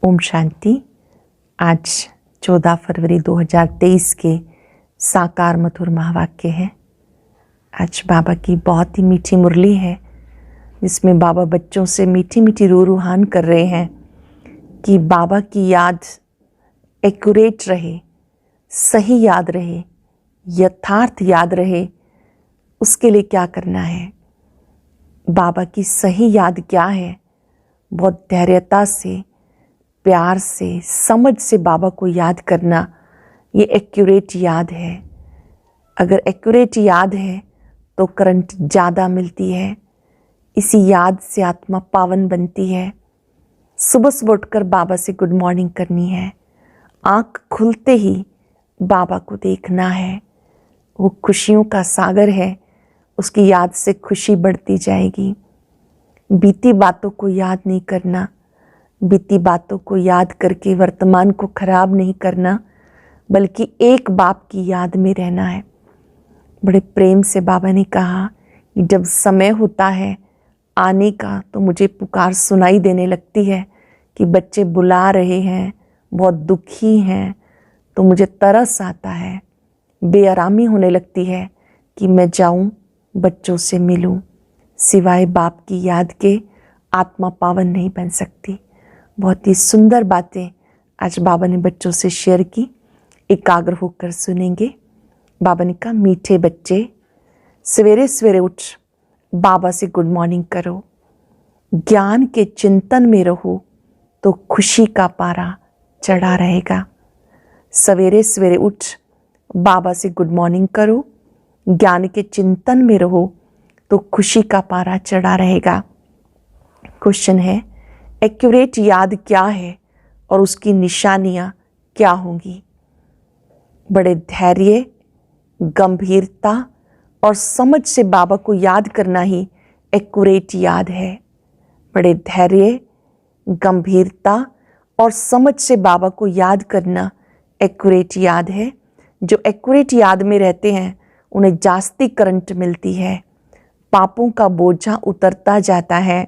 ओम शांति। आज 14 फरवरी 2023 के साकार मधुर महावाक्य है। आज बाबा की बहुत ही मीठी मुरली है, जिसमें बाबा बच्चों से मीठी मीठी रूहान कर रहे हैं कि बाबा की याद एक्यूरेट रहे, सही याद रहे, यथार्थ याद रहे। उसके लिए क्या करना है? बाबा की सही याद क्या है? बहुत धैर्यता से, प्यार से, समझ से बाबा को याद करना, ये एक्यूरेट याद है। अगर एक्यूरेट याद है तो करंट ज़्यादा मिलती है। इसी याद से आत्मा पावन बनती है। सुबह सुबह उठकर बाबा से गुड मॉर्निंग करनी है। आँख खुलते ही बाबा को देखना है। वो खुशियों का सागर है, उसकी याद से खुशी बढ़ती जाएगी। बीती बातों को याद नहीं करना, बीती बातों को याद करके वर्तमान को खराब नहीं करना, बल्कि एक बाप की याद में रहना है। बड़े प्रेम से बाबा ने कहा कि जब समय होता है आने का तो मुझे पुकार सुनाई देने लगती है कि बच्चे बुला रहे हैं, बहुत दुखी हैं, तो मुझे तरस आता है, बेआरामी होने लगती है कि मैं जाऊं, बच्चों से मिलूं। सिवाय बाप की याद के आत्मा पावन नहीं बन सकती। बहुत ही सुंदर बातें आज बाबा ने बच्चों से शेयर की। एकाग्र होकर सुनेंगे। बाबा ने कहा, मीठे बच्चे, सवेरे सवेरे उठ बाबा से गुड मॉर्निंग करो, ज्ञान के चिंतन में रहो तो खुशी का पारा चढ़ा रहेगा। सवेरे सवेरे उठ बाबा से गुड मॉर्निंग करो, ज्ञान के चिंतन में रहो तो खुशी का पारा चढ़ा रहेगा। क्वेश्चन है, एक्यूरेट याद क्या है और उसकी निशानियां क्या होंगी? बड़े धैर्य, गंभीरता और समझ से बाबा को याद करना ही एक्यूरेट याद है। बड़े धैर्य, गंभीरता और समझ से बाबा को याद करना एक्यूरेट याद है। जो एक्यूरेट याद में रहते हैं उन्हें जास्ती करंट मिलती है, पापों का बोझा उतरता जाता है,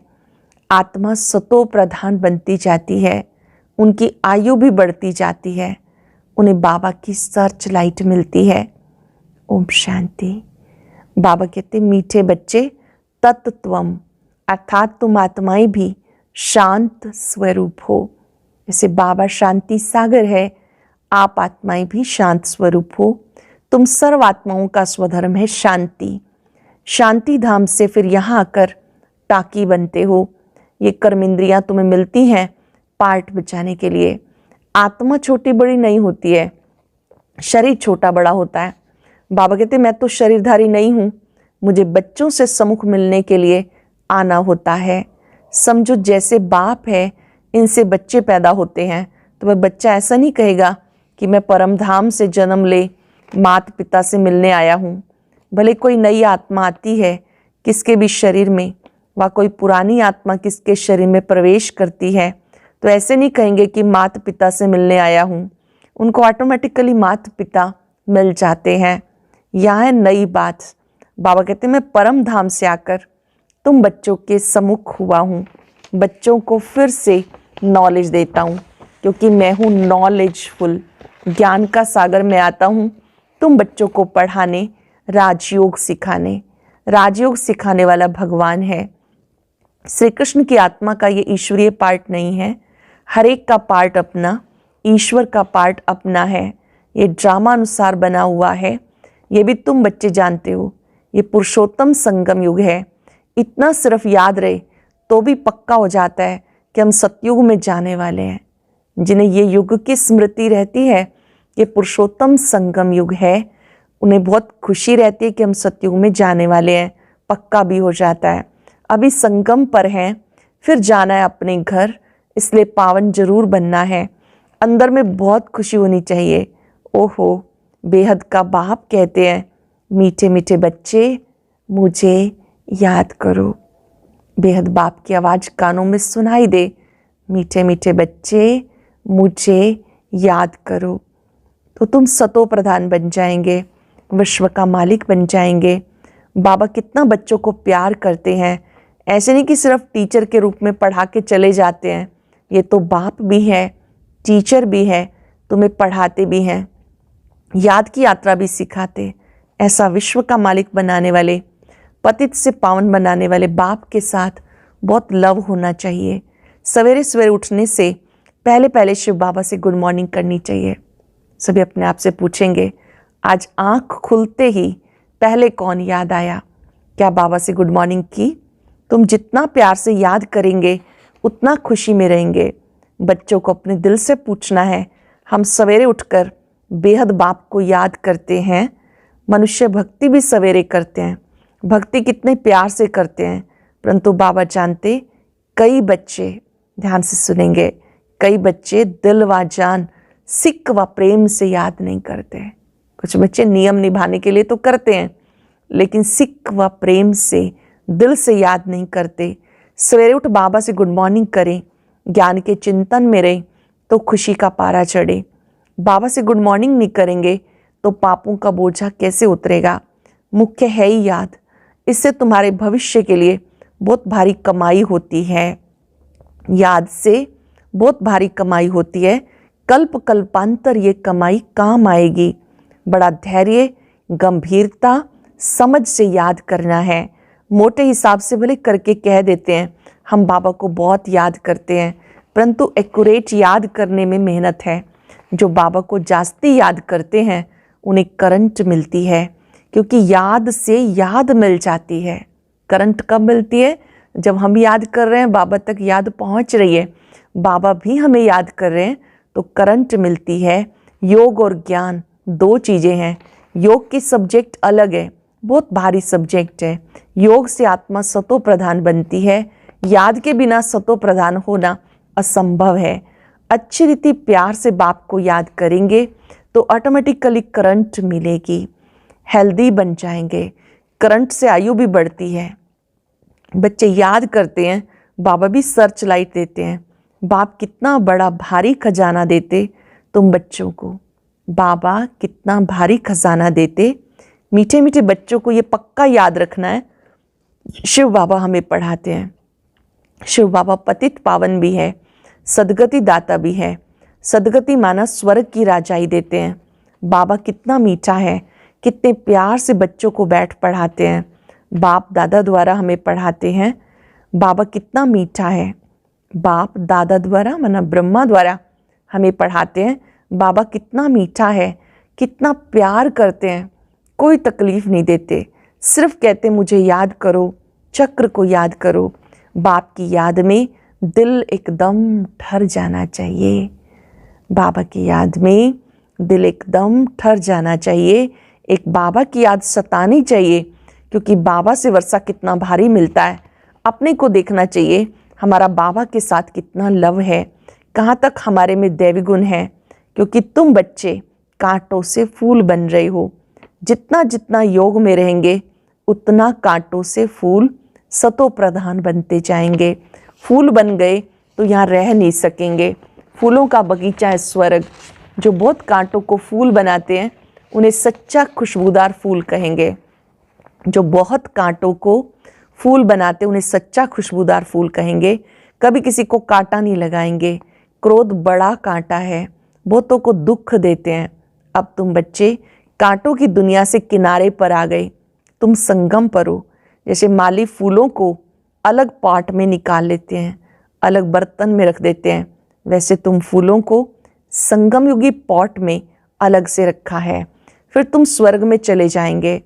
आत्मा सतो प्रधान बनती जाती है, उनकी आयु भी बढ़ती जाती है, उन्हें बाबा की सर्च लाइट मिलती है। ओम शांति। बाबा कहते, मीठे बच्चे, तत्त्वम अर्थात तुम आत्माएं भी शांत स्वरूप हो। जैसे बाबा शांति सागर है, आप आत्माएं भी शांत स्वरूप हो। तुम सर्व आत्माओं का स्वधर्म है शांति। शांति धाम से फिर यहाँ आकर टाकी बनते हो। ये कर्म इंद्रियां तुम्हें मिलती हैं पार्ट बचाने के लिए। आत्मा छोटी बड़ी नहीं होती है, शरीर छोटा बड़ा होता है। बाबा कहते, मैं तो शरीरधारी नहीं हूँ, मुझे बच्चों से सम्मुख मिलने के लिए आना होता है। समझो जैसे बाप है, इनसे बच्चे पैदा होते हैं, तो वह बच्चा ऐसा नहीं कहेगा कि मैं परम धाम से जन्म ले माता पिता से मिलने आया हूँ। भले कोई नई आत्मा आती है किसके भी शरीर में, व कोई पुरानी आत्मा किसके शरीर में प्रवेश करती है, तो ऐसे नहीं कहेंगे कि माता पिता से मिलने आया हूँ। उनको ऑटोमेटिकली माता पिता मिल जाते हैं। यहाँ है नई बात। बाबा कहते हैं, मैं परम धाम से आकर तुम बच्चों के सम्मुख हुआ हूँ, बच्चों को फिर से नॉलेज देता हूँ, क्योंकि मैं हूँ नॉलेजफुल, ज्ञान का सागर में आता हूँ तुम बच्चों को पढ़ाने, राजयोग सिखाने। राजयोग सिखाने वाला भगवान है। श्री कृष्ण की आत्मा का ये ईश्वरीय पार्ट नहीं है, हर एक का पार्ट अपना, ईश्वर का पार्ट अपना है। ये ड्रामा अनुसार बना हुआ है, ये भी तुम बच्चे जानते हो। ये पुरुषोत्तम संगम युग है। इतना सिर्फ याद रहे तो भी पक्का हो जाता है कि हम सतयुग में जाने वाले हैं। जिन्हें ये युग की स्मृति रहती है, ये पुरुषोत्तम संगम युग है, उन्हें बहुत खुशी रहती है कि हम सतयुग में जाने वाले हैं, पक्का भी हो जाता है। अभी संगम पर हैं, फिर जाना है अपने घर, इसलिए पावन जरूर बनना है। अंदर में बहुत खुशी होनी चाहिए। ओहो, बेहद का बाप कहते हैं, मीठे मीठे बच्चे मुझे याद करो। बेहद बाप की आवाज़ कानों में सुनाई दे, मीठे मीठे बच्चे मुझे याद करो, तो तुम सतो प्रधान बन जाएंगे, विश्व का मालिक बन जाएंगे। बाबा कितना बच्चों को प्यार करते हैं। ऐसे नहीं कि सिर्फ टीचर के रूप में पढ़ा के चले जाते हैं, ये तो बाप भी है, टीचर भी है, तुम्हें पढ़ाते भी हैं, याद की यात्रा भी सिखाते। ऐसा विश्व का मालिक बनाने वाले, पतित से पावन बनाने वाले बाप के साथ बहुत लव होना चाहिए। सवेरे सवेरे उठने से पहले पहले शिव बाबा से गुड मॉर्निंग करनी चाहिए। सभी अपने आप से पूछेंगे, आज आंख खुलते ही पहले कौन याद आया? क्या बाबा से गुड मॉर्निंग की? तुम जितना प्यार से याद करेंगे उतना खुशी में रहेंगे। बच्चों को अपने दिल से पूछना है, हम सवेरे उठकर बेहद बाप को याद करते हैं। मनुष्य भक्ति भी सवेरे करते हैं, भक्ति कितने प्यार से करते हैं, परंतु बाबा जानते कई बच्चे, ध्यान से सुनेंगे, कई बच्चे दिल व जान, सिक व प्रेम से याद नहीं करते। कुछ बच्चे नियम निभाने के लिए तो करते हैं, लेकिन सिक व प्रेम से, दिल से याद नहीं करते। सवेरे उठ बाबा से गुड मॉर्निंग करें, ज्ञान के चिंतन में रहें तो खुशी का पारा चढ़े। बाबा से गुड मॉर्निंग नहीं करेंगे तो पापों का बोझा कैसे उतरेगा? मुख्य है ही याद। इससे तुम्हारे भविष्य के लिए बहुत भारी कमाई होती है। याद से बहुत भारी कमाई होती है। कल्प कल्पांतर ये कमाई काम आएगी। बड़ा धैर्य, गंभीरता, समझ से याद करना है। मोटे हिसाब से भले करके कह देते हैं हम बाबा को बहुत याद करते हैं, परंतु एक्यूरेट याद करने में मेहनत है। जो बाबा को जास्ती याद करते हैं उन्हें करंट मिलती है, क्योंकि याद से याद मिल जाती है। करंट कब मिलती है? जब हम याद कर रहे हैं, बाबा तक याद पहुंच रही है, बाबा भी हमें याद कर रहे हैं, तो करंट मिलती है। योग और ज्ञान दो चीज़ें हैं। योग की सब्जेक्ट अलग है, बहुत भारी सब्जेक्ट है। योग से आत्मा सतो प्रधान बनती है। याद के बिना सतो प्रधान होना असंभव है। अच्छी रीति प्यार से बाप को याद करेंगे तो ऑटोमेटिकली करंट मिलेगी, हेल्दी बन जाएंगे। करंट से आयु भी बढ़ती है। बच्चे याद करते हैं, बाबा भी सर्च लाइट देते हैं। बाप कितना बड़ा भारी खजाना देते तुम बच्चों को, बाबा कितना भारी खजाना देते। मीठे मीठे बच्चों को ये पक्का याद रखना है, शिव बाबा हमें पढ़ाते हैं। शिव बाबा पतित पावन भी है, सदगति दाता भी है। सदगति माना स्वर्ग की राजाई देते हैं। बाबा कितना मीठा है, कितने प्यार से बच्चों को बैठ पढ़ाते हैं। बाप दादा द्वारा हमें पढ़ाते हैं। बाबा कितना मीठा है। बाप दादा द्वारा माना ब्रह्मा द्वारा हमें पढ़ाते हैं। बाबा कितना मीठा है, कितना प्यार करते हैं, कोई तकलीफ नहीं देते, सिर्फ कहते मुझे याद करो, चक्र को याद करो। बाप की याद में दिल एकदम ठहर जाना चाहिए। बाबा की याद में दिल एकदम ठहर जाना चाहिए। एक बाबा की याद सतानी चाहिए, क्योंकि बाबा से वर्षा कितना भारी मिलता है। अपने को देखना चाहिए, हमारा बाबा के साथ कितना लव है, कहाँ तक हमारे में दैवी गुण है। क्योंकि तुम बच्चे कांटों से फूल बन रहे हो। जितना जितना योग में रहेंगे उतना कांटों से फूल सतो प्रधान बनते जाएंगे। फूल बन गए तो यहाँ रह नहीं सकेंगे। फूलों का बगीचा है स्वर्ग। जो बहुत कांटों को फूल बनाते हैं उन्हें सच्चा खुशबूदार फूल कहेंगे। जो बहुत कांटों को फूल बनाते उन्हें सच्चा खुशबूदार फूल कहेंगे। कभी किसी को कांटा नहीं लगाएंगे। क्रोध बड़ा कांटा है, बहुतों को दुख देते हैं। अब तुम बच्चे कांटों की दुनिया से किनारे पर आ गए, तुम संगम पर हो। जैसे माली फूलों को अलग पॉट में निकाल लेते हैं, अलग बर्तन में रख देते हैं, वैसे तुम फूलों को संगम युगी पॉट में अलग से रखा है। फिर तुम स्वर्ग में चले जाएंगे,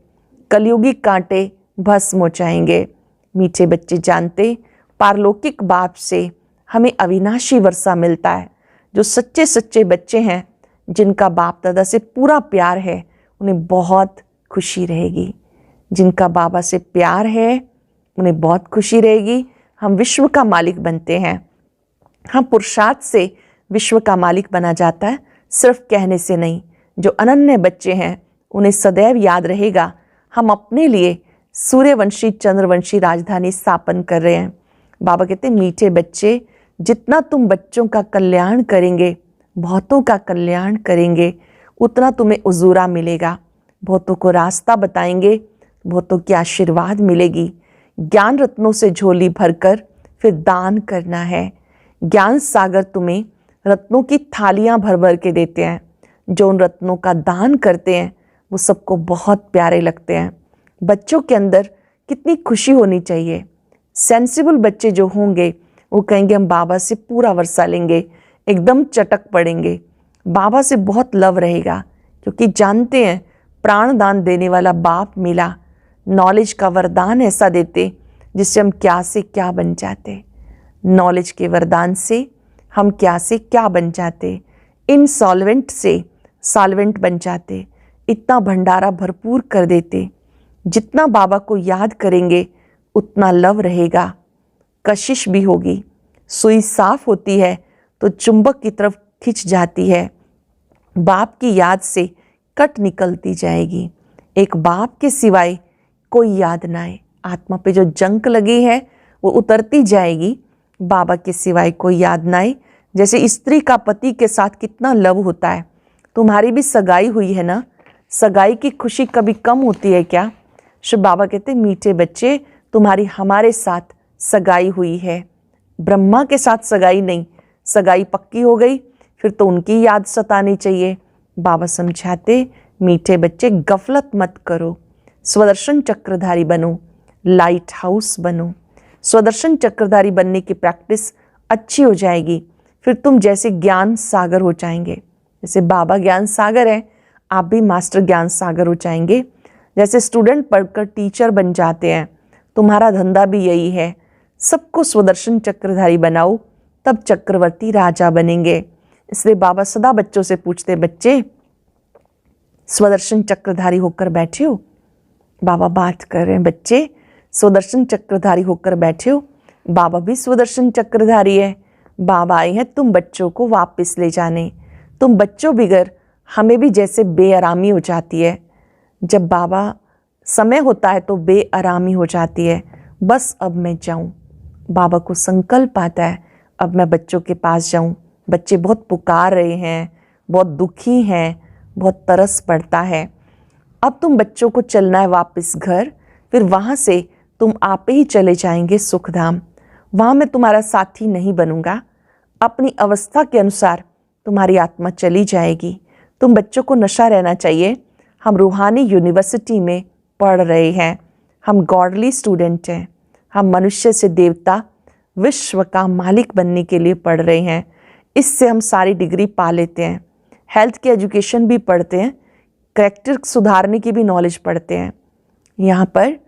कलयुगी कांटे भस्म हो जाएंगे। मीठे बच्चे जानते पारलौकिक बाप से हमें अविनाशी वर्षा मिलता है। जो सच्चे सच्चे बच्चे हैं, जिनका बाप दादा से पूरा प्यार है, उन्हें बहुत खुशी रहेगी। जिनका बाबा से प्यार है उन्हें बहुत खुशी रहेगी। हम विश्व का मालिक बनते हैं। हम पुरुषार्थ से विश्व का मालिक बना जाता है, सिर्फ कहने से नहीं। जो अनन्य बच्चे हैं उन्हें सदैव याद रहेगा, हम अपने लिए सूर्यवंशी चंद्रवंशी राजधानी स्थापन कर रहे हैं। बाबा कहते हैं मीठे बच्चे, जितना तुम बच्चों का कल्याण करेंगे, बहुतों का कल्याण करेंगे, उतना तुम्हें उजूरा मिलेगा। बहुतों को रास्ता बताएंगे, बहुतों की आशीर्वाद मिलेगी। ज्ञान रत्नों से झोली भरकर फिर दान करना है। ज्ञान सागर तुम्हें रत्नों की थालियां भर भर के देते हैं। जो उन रत्नों का दान करते हैं वो सबको बहुत प्यारे लगते हैं। बच्चों के अंदर कितनी खुशी होनी चाहिए। सेंसिबल बच्चे जो होंगे वो कहेंगे हम बाबा से पूरा वर्षा लेंगे, एकदम चटक पड़ेंगे। बाबा से बहुत लव रहेगा क्योंकि जानते हैं प्राण दान देने वाला बाप मिला। नॉलेज का वरदान ऐसा देते जिससे हम क्या से क्या बन जाते। नॉलेज के वरदान से हम क्या से क्या बन जाते। इनसॉल्वेंट से सॉल्वेंट बन जाते। इतना भंडारा भरपूर कर देते। जितना बाबा को याद करेंगे उतना लव रहेगा, कशिश भी होगी। सुई साफ होती है तो चुंबक की तरफ खिंच जाती है। बाप की याद से कट निकलती जाएगी। एक बाप के सिवाय कोई याद ना आए। आत्मा पे जो जंक लगी है वो उतरती जाएगी। बाबा के सिवाय कोई याद ना आए। जैसे स्त्री का पति के साथ कितना लव होता है। तुम्हारी भी सगाई हुई है ना, सगाई की खुशी कभी कम होती है क्या? शिव बाबा कहते मीठे बच्चे तुम्हारी हमारे साथ सगाई हुई है। ब्रह्मा के साथ सगाई नहीं, सगाई पक्की हो गई फिर तो उनकी याद सतानी चाहिए। बाबा समझाते मीठे बच्चे गफलत मत करो, स्वदर्शन चक्रधारी बनो, लाइट हाउस बनो। स्वदर्शन चक्रधारी बनने की प्रैक्टिस अच्छी हो जाएगी फिर तुम जैसे ज्ञान सागर हो जाएंगे। जैसे बाबा ज्ञान सागर है, आप भी मास्टर ज्ञान सागर हो जाएंगे। जैसे स्टूडेंट पढ़कर टीचर बन जाते हैं, तुम्हारा धंधा भी यही है, सबको स्वदर्शन चक्रधारी बनाओ, तब चक्रवर्ती राजा बनेंगे। इसलिए बाबा सदा बच्चों से पूछते, बच्चे स्वदर्शन चक्रधारी होकर बैठे हो? बाबा बात कर रहे हैं, बच्चे स्वदर्शन चक्रधारी होकर बैठे हो? बाबा भी स्वदर्शन चक्रधारी है। बाबा आए हैं तुम बच्चों को वापस ले जाने। तुम बच्चों बिगर हमें भी जैसे बेआरामी हो जाती है। जब बाबा समय होता है तो बेआरामी हो जाती है, बस अब मैं जाऊं। बाबा को संकल्प आता है अब मैं बच्चों के पास जाऊं। बच्चे बहुत पुकार रहे हैं, बहुत दुखी हैं, बहुत तरस पड़ता है। अब तुम बच्चों को चलना है वापस घर, फिर वहाँ से तुम आप ही चले जाएंगे सुखधाम। वहाँ मैं तुम्हारा साथी नहीं बनूंगा। अपनी अवस्था के अनुसार तुम्हारी आत्मा चली जाएगी। तुम बच्चों को नशा रहना चाहिए। हम रूहानी यूनिवर्सिटी में पढ़ रहे हैं, हम गॉडली स्टूडेंट हैं, हम मनुष्य से देवता विश्व का मालिक बनने के लिए पढ़ रहे हैं। इससे हम सारी डिग्री पा लेते हैं। हेल्थ की एजुकेशन भी पढ़ते हैं, कैरेक्टर सुधारने की भी नॉलेज पढ़ते हैं। यहाँ पर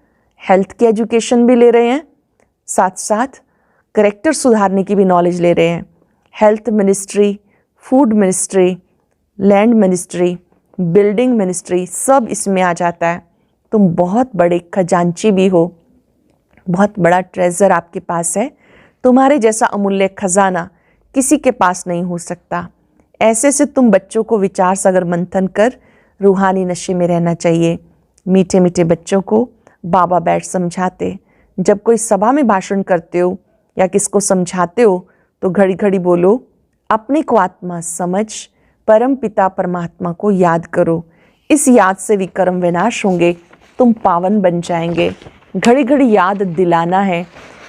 हेल्थ की एजुकेशन भी ले रहे हैं, साथ साथ कैरेक्टर सुधारने की भी नॉलेज ले रहे हैं। Health ministry, food ministry, land ministry, building ministry, सब इसमें आ जाता है। तुम बहुत बड़े खजांची भी हो, बहुत बड़ा ट्रेजर आपके पास है। तुम्हारे जैसा अमूल्य खजाना किसी के पास नहीं हो सकता। ऐसे से तुम बच्चों को विचार सागर मंथन कर रूहानी नशे में रहना चाहिए। मीठे मीठे बच्चों को बाबा बैठ समझाते। जब कोई सभा में भाषण करते हो या किसको समझाते हो तो घड़ी घड़ी बोलो, अपने को आत्मा समझ, परम पिता परमात्मा को याद करो। इस याद से विकर्म विनाश होंगे, तुम पावन बन जाएंगे। घड़ी घड़ी याद दिलाना है,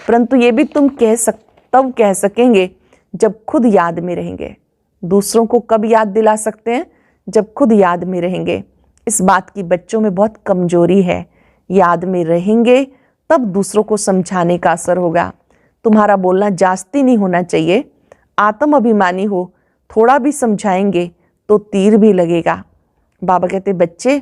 परंतु ये भी तुम तब कह सकेंगे जब खुद याद में रहेंगे। दूसरों को कब याद दिला सकते हैं? जब खुद याद में रहेंगे। इस बात की बच्चों में बहुत कमजोरी है। याद में रहेंगे तब दूसरों को समझाने का असर होगा। तुम्हारा बोलना जास्ती नहीं होना चाहिए। आत्म अभिमानी हो, थोड़ा भी समझाएंगे तो तीर भी लगेगा। बाबा कहते बच्चे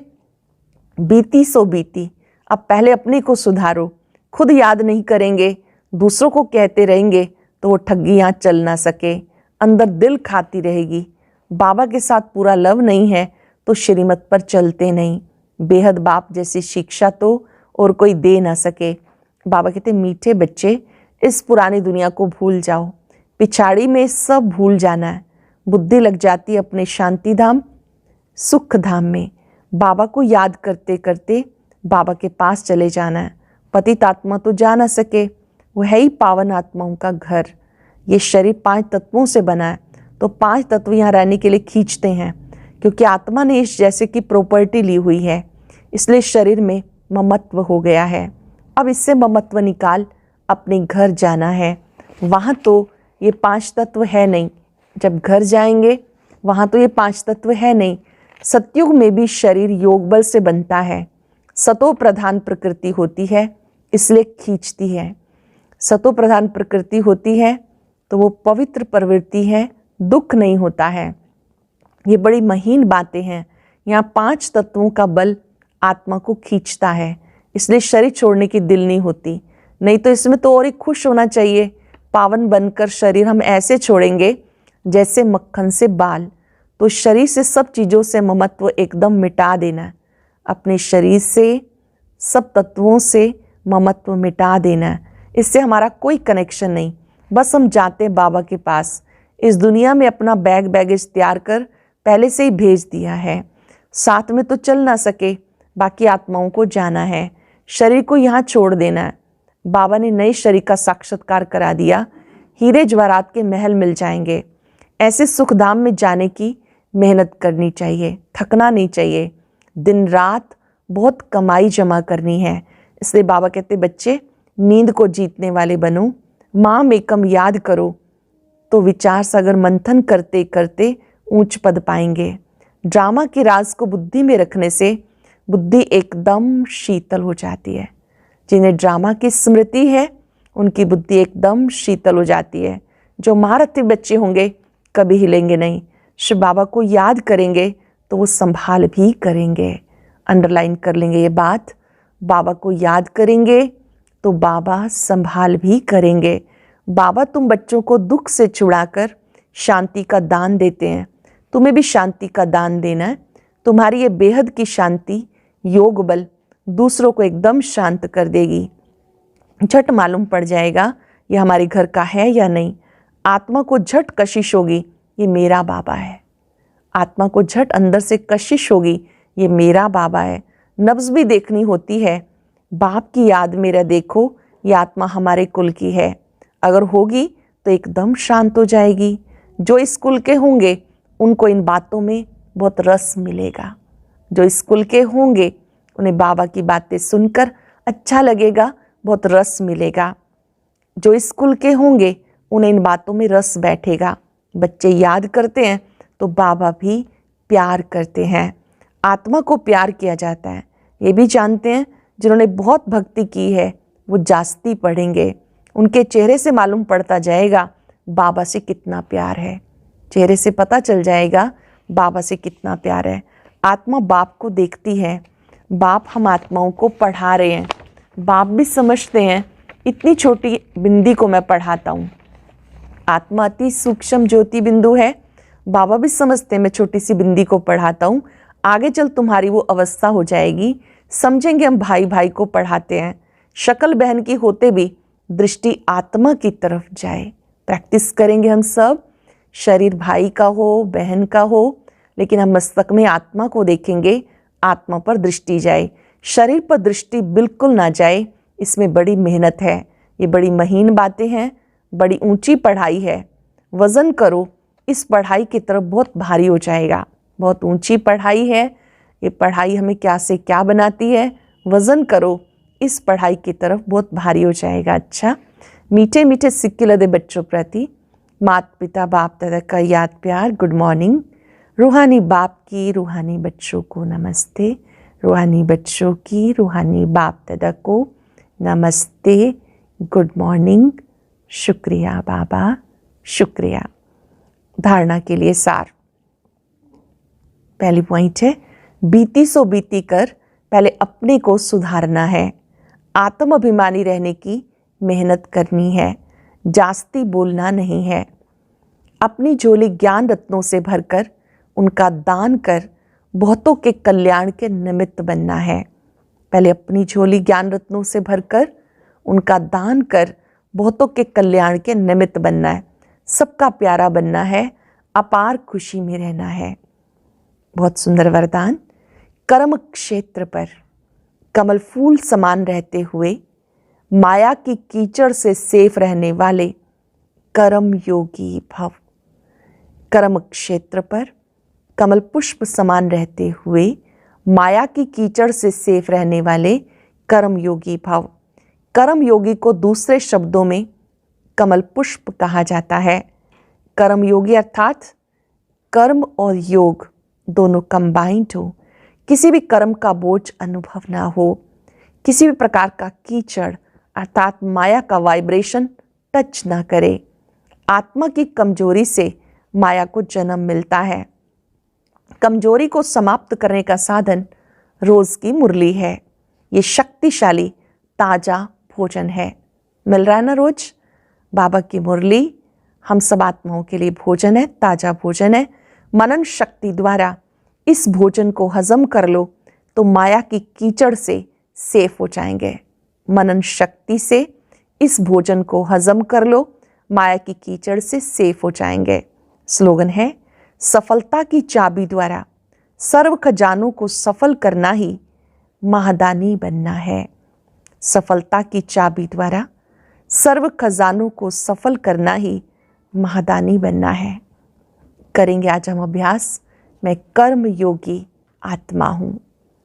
बीती सो बीती, अब पहले अपने को सुधारो। खुद याद नहीं करेंगे, दूसरों को कहते रहेंगे तो वो ठगियाँ चल ना सके, अंदर दिल खाती रहेगी। बाबा के साथ पूरा लव नहीं है तो श्रीमत पर चलते नहीं। बेहद बाप जैसी शिक्षा तो और कोई दे ना सके। बाबा कहते मीठे बच्चे इस पुरानी दुनिया को भूल जाओ, पिछाड़ी में सब भूल जाना है। बुद्धि लग जाती है अपने शांति धाम सुख धाम में। बाबा को याद करते करते बाबा के पास चले जाना है। पतित आत्मा तो जा ना सके, वो है ही पावन आत्माओं का घर। ये शरीर 5 तत्वों से बना है तो 5 तत्व यहाँ रहने के लिए खींचते हैं, क्योंकि आत्मा ने इस जैसे की प्रॉपर्टी ली हुई है, इसलिए शरीर में ममत्व हो गया है। अब इससे ममत्व निकाल अपने घर जाना है। वहाँ तो ये 5 तत्व है नहीं। जब घर जाएंगे वहाँ तो ये 5 तत्व है नहीं। सतयुग में भी शरीर योग बल से बनता है। सतो प्रधान प्रकृति होती है, इसलिए खींचती है। सतो प्रधान प्रकृति होती है तो वो पवित्र प्रवृत्ति है, दुख नहीं होता है। ये बड़ी महीन बातें हैं। यहाँ 5 तत्वों का बल आत्मा को खींचता है, इसलिए शरीर छोड़ने की दिल नहीं होती। नहीं तो इसमें तो और ही खुश होना चाहिए। पावन बनकर शरीर हम ऐसे छोड़ेंगे जैसे मक्खन से बाल। तो शरीर से सब चीज़ों से ममत्व एकदम मिटा देना, अपने शरीर से सब तत्वों से ममत्व मिटा देना। इससे हमारा कोई कनेक्शन नहीं, बस हम जाते बाबा के पास। इस दुनिया में अपना बैगेज तैयार कर पहले से ही भेज दिया है। साथ में तो चल ना सके, बाकी आत्माओं को जाना है। शरीर को यहाँ छोड़ देना है। बाबा ने नए शरीर का साक्षात्कार करा दिया। हीरे जवाहरात के महल मिल जाएंगे। ऐसे सुखधाम में जाने की मेहनत करनी चाहिए, थकना नहीं चाहिए। दिन रात बहुत कमाई जमा करनी है। इसलिए बाबा कहते बच्चे नींद को जीतने वाले बनो, माँ मेकम याद करो, तो विचार सागर मंथन करते करते ऊंच पद पाएंगे। ड्रामा के राज को बुद्धि में रखने से बुद्धि एकदम शीतल हो जाती है। जिन्हें ड्रामा की स्मृति है उनकी बुद्धि एकदम शीतल हो जाती है। जो महारथी बच्चे होंगे कभी हिलेंगे नहीं। शिव बाबा को याद करेंगे तो वो संभाल भी करेंगे। अंडरलाइन कर लेंगे ये बात, बाबा को याद करेंगे तो बाबा संभाल भी करेंगे। बाबा तुम बच्चों को दुख से छुड़ाकर शांति का दान देते हैं, तुम्हें भी शांति का दान देना है। तुम्हारी ये बेहद की शांति योग बल दूसरों को एकदम शांत कर देगी। झट मालूम पड़ जाएगा ये हमारे घर का है या नहीं। आत्मा को झट कशिश होगी, ये मेरा बाबा है। आत्मा को झट अंदर से कशिश होगी, ये मेरा बाबा है। नब्ज भी देखनी होती है, बाप की याद मेरा देखो, ये आत्मा हमारे कुल की है। अगर होगी तो एकदम शांत हो जाएगी। जो इस कुल के होंगे उनको इन बातों में बहुत रस मिलेगा। जो इस कुल के होंगे उन्हें बाबा की बातें सुनकर अच्छा लगेगा, बहुत रस मिलेगा। जो इस कुल के होंगे उन्हें इन बातों में रस बैठेगा। बच्चे याद करते हैं तो बाबा भी प्यार करते हैं। आत्मा को प्यार किया जाता है, ये भी जानते हैं। जिन्होंने बहुत भक्ति की है वो जास्ती पढ़ेंगे। उनके चेहरे से मालूम पड़ता जाएगा बाबा से कितना प्यार है। चेहरे से पता चल जाएगा बाबा से कितना प्यार है। आत्मा बाप को देखती है। बाप हम आत्माओं को पढ़ा रहे हैं। बाप भी समझते हैं इतनी छोटी बिंदी को मैं पढ़ाता हूँ। आत्मा अति सूक्ष्म ज्योति बिंदु है। बाबा भी समझते हैं मैं छोटी सी बिंदी को पढ़ाता हूँ। आगे चल तुम्हारी वो अवस्था हो जाएगी, समझेंगे हम भाई भाई को पढ़ाते हैं। शक्ल बहन की होते भी दृष्टि आत्मा की तरफ जाए। प्रैक्टिस करेंगे हम सब। शरीर भाई का हो बहन का हो, लेकिन हम मस्तक में आत्मा को देखेंगे, आत्मा पर दृष्टि जाए। शरीर पर दृष्टि बिल्कुल ना जाए, इसमें बड़ी मेहनत है। ये बड़ी महीन बातें हैं, बड़ी ऊंची पढ़ाई है। वज़न करो, इस पढ़ाई की तरफ बहुत भारी हो जाएगा। बहुत ऊंची पढ़ाई है ये। पढ़ाई हमें क्या से क्या बनाती है। वज़न करो, इस पढ़ाई की तरफ बहुत भारी हो जाएगा। अच्छा, मीठे मीठे सिक्के लदे बच्चों प्रति माता पिता बाप दादा का याद प्यार। Good morning. रूहानी बाप की रूहानी बच्चों को नमस्ते। रूहानी बच्चों की रूहानी बाप दादा को नमस्ते। Good morning. शुक्रिया बाबा, शुक्रिया। धारणा के लिए सार। पहली पॉइंट है, बीती सो बीती कर पहले अपने को सुधारना है। आत्म अभिमानी रहने की मेहनत करनी है, जास्ती बोलना नहीं है। अपनी झोली ज्ञान रत्नों से भरकर उनका दान कर बहुतों के कल्याण के निमित्त बनना है। पहले अपनी झोली ज्ञान रत्नों से भरकर उनका दान कर बहुतों के कल्याण के निमित्त बनना है। सबका प्यारा बनना है, अपार खुशी में रहना है। बहुत सुंदर वरदान। कर्म क्षेत्र पर कमल फूल समान रहते हुए माया की कीचड़ से सेफ रहने वाले कर्म योगी भव। कर्म क्षेत्र पर कमल पुष्प समान रहते हुए माया की कीचड़ से सेफ रहने वाले कर्म योगी भव। कर्म योगी को दूसरे शब्दों में कमल पुष्प कहा जाता है। कर्म योगी अर्थात कर्म और योग दोनों कंबाइंड हो, किसी भी कर्म का बोझ अनुभव ना हो, किसी भी प्रकार का कीचड़ अर्थात माया का वाइब्रेशन टच ना करे। आत्मा की कमजोरी से माया को जन्म मिलता है। कमजोरी को समाप्त करने का साधन रोज की मुरली है। ये शक्तिशाली ताजा भोजन है। मिल रहा है ना रोज? बाबा की मुरली हम सब आत्माओं के लिए भोजन है, ताजा भोजन है। मनन शक्ति द्वारा इस भोजन को हजम कर लो तो माया की कीचड़ से सेफ हो जाएंगे। मनन शक्ति से इस भोजन को हजम कर लो, माया की कीचड़ से सेफ हो जाएंगे। स्लोगन है, सफलता की चाबी द्वारा सर्व खजानों को सफल करना ही महादानी बनना है। सफलता की चाबी द्वारा सर्व खजानों को सफल करना ही महादानी बनना है। करेंगे आज हम अभ्यास, मैं कर्म योगी आत्मा हूँ।